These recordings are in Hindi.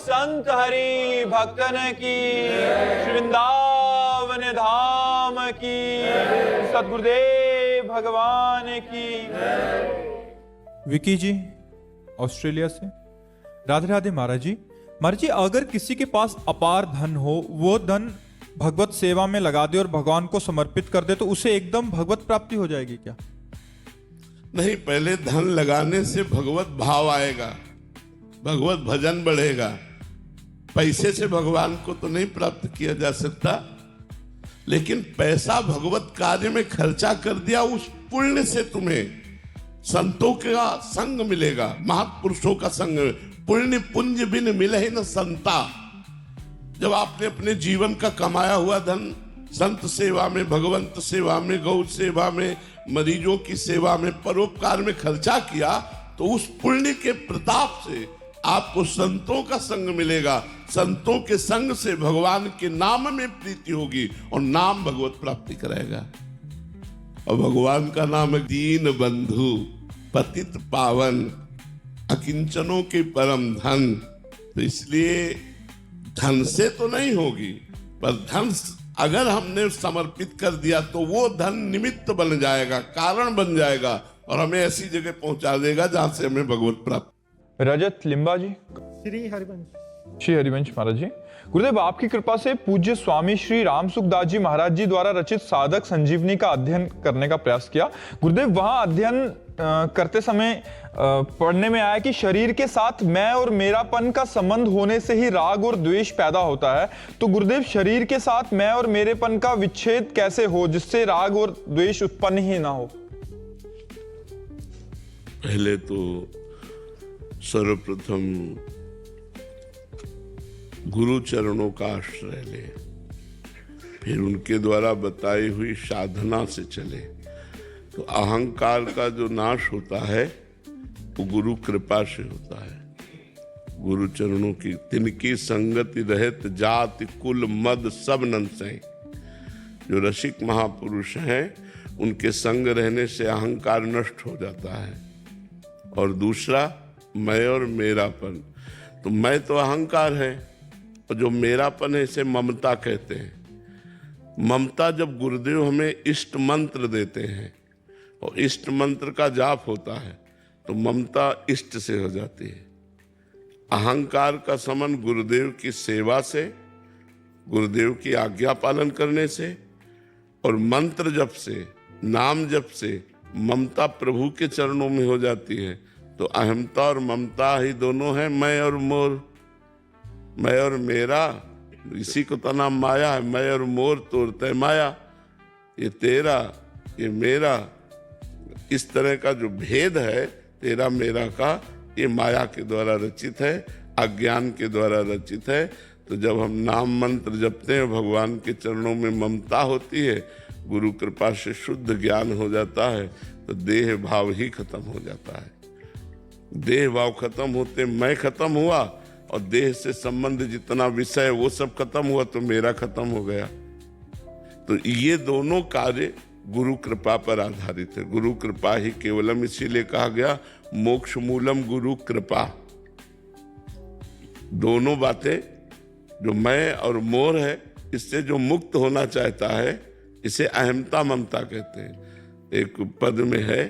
संत हरि भक्तन की, श्री वृंदावन धाम की, सतगुरुदेव भगवान की। विकी जी ऑस्ट्रेलिया से, राधे राधे महाराज जी। महाराज जी, अगर किसी के पास अपार धन हो, वो धन भगवत सेवा में लगा दे और भगवान को समर्पित कर दे, तो उसे एकदम भगवत प्राप्ति हो जाएगी क्या? नहीं, पहले धन लगाने से भगवत भाव आएगा, भगवत भजन बढ़ेगा। पैसे से भगवान को तो नहीं प्राप्त किया जा सकता, लेकिन पैसा भगवत कार्य में खर्चा कर दिया, उस पुण्य से तुम्हें संतों का संग मिलेगा, महापुरुषों का संग। पुण्य पुंज बिन मिले न संता। जब आपने अपने जीवन का कमाया हुआ धन संत सेवा में, भगवंत सेवा में, गौ सेवा में, मरीजों की सेवा में, परोपकार में खर्चा किया, तो उस पुण्य के प्रताप से आपको संतों का संग मिलेगा। संतों के संग से भगवान के नाम में प्रीति होगी और नाम भगवत प्राप्ति कराएगा। और भगवान का नाम है दीन बंधु, पतित पावन, अकिंचनों के परम धन। तो इसलिए धन से तो नहीं होगी, पर धन अगर हमने समर्पित कर दिया तो वो धन निमित्त बन जाएगा, कारण बन जाएगा और हमें ऐसी जगह पहुंचा देगा जहां से हमें भगवत प्राप्त। रजत लिम्बा जी, श्री हरिवंश। श्री हरिवंश महाराज जी। गुरुदेव, आपकी कृपा से पूज्य स्वामी श्री राम सुखदास जी महाराज जी द्वारा रचित साधक संजीवनी का अध्ययन करने का प्रयास किया। गुरुदेव, वहां अध्ययन करते समय पढ़ने में आया कि शरीर के साथ मैं और मेरापन का संबंध होने से ही राग और द्वेष पैदा होता है। तो गुरुदेव, शरीर के साथ मैं और मेरेपन का विच्छेद कैसे हो जिससे राग और द्वेष उत्पन्न ही ना हो? पहले तो सर्वप्रथम गुरु चरणों का आश्रय ले, फिर उनके द्वारा बताई हुई साधना से चले, तो अहंकार का जो नाश होता है वो गुरु कृपा से होता है। गुरु चरणों की तिनकी संगति रहत जाति कुल मद सब नंसै। जो रसिक महापुरुष हैं उनके संग रहने से अहंकार नष्ट हो जाता है। और दूसरा, मैं और मेरापन। तो मैं तो अहंकार है और जो मेरापन है इसे ममता कहते हैं। ममता, जब गुरुदेव हमें इष्ट मंत्र देते हैं और इष्ट मंत्र का जाप होता है तो ममता इष्ट से हो जाती है। अहंकार का समन गुरुदेव की सेवा से, गुरुदेव की आज्ञा पालन करने से और मंत्र जप से, नाम जप से ममता प्रभु के चरणों में हो जाती है। तो अहमता और ममता ही दोनों हैं, मैं और मोर, मैं और मेरा। इसी को तो नाम माया है। मैं और मोर तोड़ते माया, ये तेरा ये मेरा। इस तरह का जो भेद है तेरा मेरा का, ये माया के द्वारा रचित है, अज्ञान के द्वारा रचित है। तो जब हम नाम मंत्र जपते हैं, भगवान के चरणों में ममता होती है, गुरु कृपा से शुद्ध ज्ञान हो जाता है, तो देह भाव ही खत्म हो जाता है। देह भाव खत्म होते मैं खत्म हुआ और देह से संबंध जितना विषय वो सब खत्म हुआ, तो मेरा खत्म हो गया। तो ये दोनों कार्य गुरु कृपा पर आधारित है। गुरु कृपा ही केवलम, इसीलिए कहा गया मोक्ष मूलम गुरु कृपा। दोनों बातें, जो मैं और मोर है, इससे जो मुक्त होना चाहता है, इसे अहमता ममता कहते हैं। एक पद में है,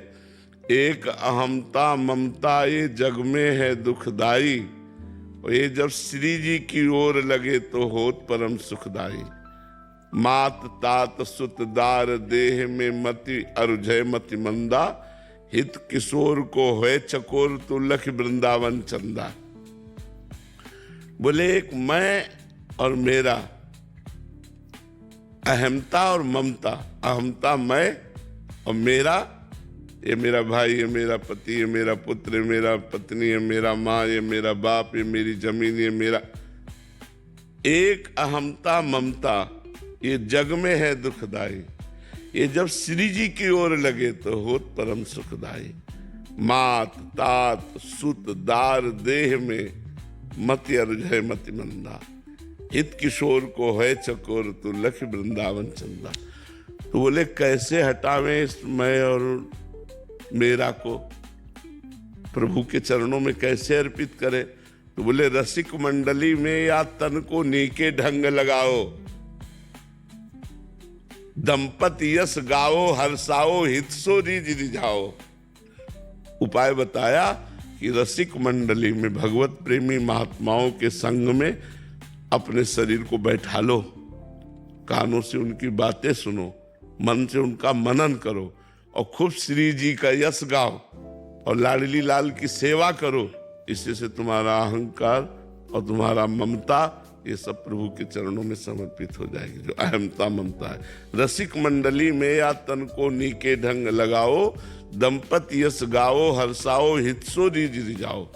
एक अहमता ममता ये जग में है दुखदाई, और ये जब श्री जी की ओर लगे तो होत परम सुखदाई। मात तात सुत दार देह में मति अरुझय मति मंदा, हित किशोर को है चकोर तू लख वृंदावन चंदा। बोले एक मैं और मेरा, अहमता और ममता। अहमता मैं और मेरा, ये मेरा भाई, ये मेरा पति, ये मेरा पुत्र, ये मेरा पत्नी, ये मेरा माँ, ये मेरा बाप, ये मेरी जमीन, ये मेरा। एक अहमता ममता ये जग में है दुखदाई, ये जब श्री जी की ओर लगे तो होत परम सुखदाई। मात तात सुत दार देह में मति अरुझय मति मंदा, हित किशोर को है चकोर तू लख वृंदावन चंदा। तो बोले कैसे हटावें इस मैं और मेरा को, प्रभु के चरणों में कैसे अर्पित करें? तो बोले रसिक मंडली में या तन को नीके ढंग लगाओ, दंपति यश गाओ, हर्षाओ, हित सो रिझ रिझाओ। उपाय बताया कि रसिक मंडली में भगवत प्रेमी महात्माओं के संग में अपने शरीर को बैठा लो, कानों से उनकी बातें सुनो, मन से उनका मनन करो और खूब श्री जी का यश गाओ और लाडली लाल की सेवा करो। इससे से तुम्हारा अहंकार और तुम्हारा ममता ये सब प्रभु के चरणों में समर्पित हो जाएगी। जो अहमता ममता है, रसिक मंडली में या तन को नीके ढंग लगाओ, दंपति यश गाओ, हर्षाओ, हित सो रिझ रिझाओ।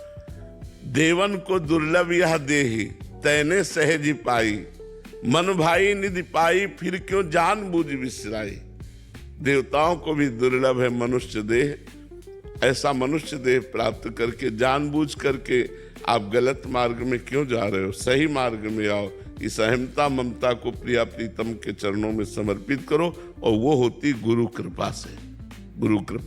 देवन को दुर्लभ यह देही, तैने सहज पाई, मन भाई निधि पाई, फिर क्यों जान बूझ विसराई। देवताओं को भी दुर्लभ है मनुष्य देह, ऐसा मनुष्य देह प्राप्त करके जानबूझ करके आप गलत मार्ग में क्यों जा रहे हो, सही मार्ग में आओ। इस अहमता ममता को प्रिया प्रीतम के चरणों में समर्पित करो और वो होती गुरु कृपा से। गुरु कृपा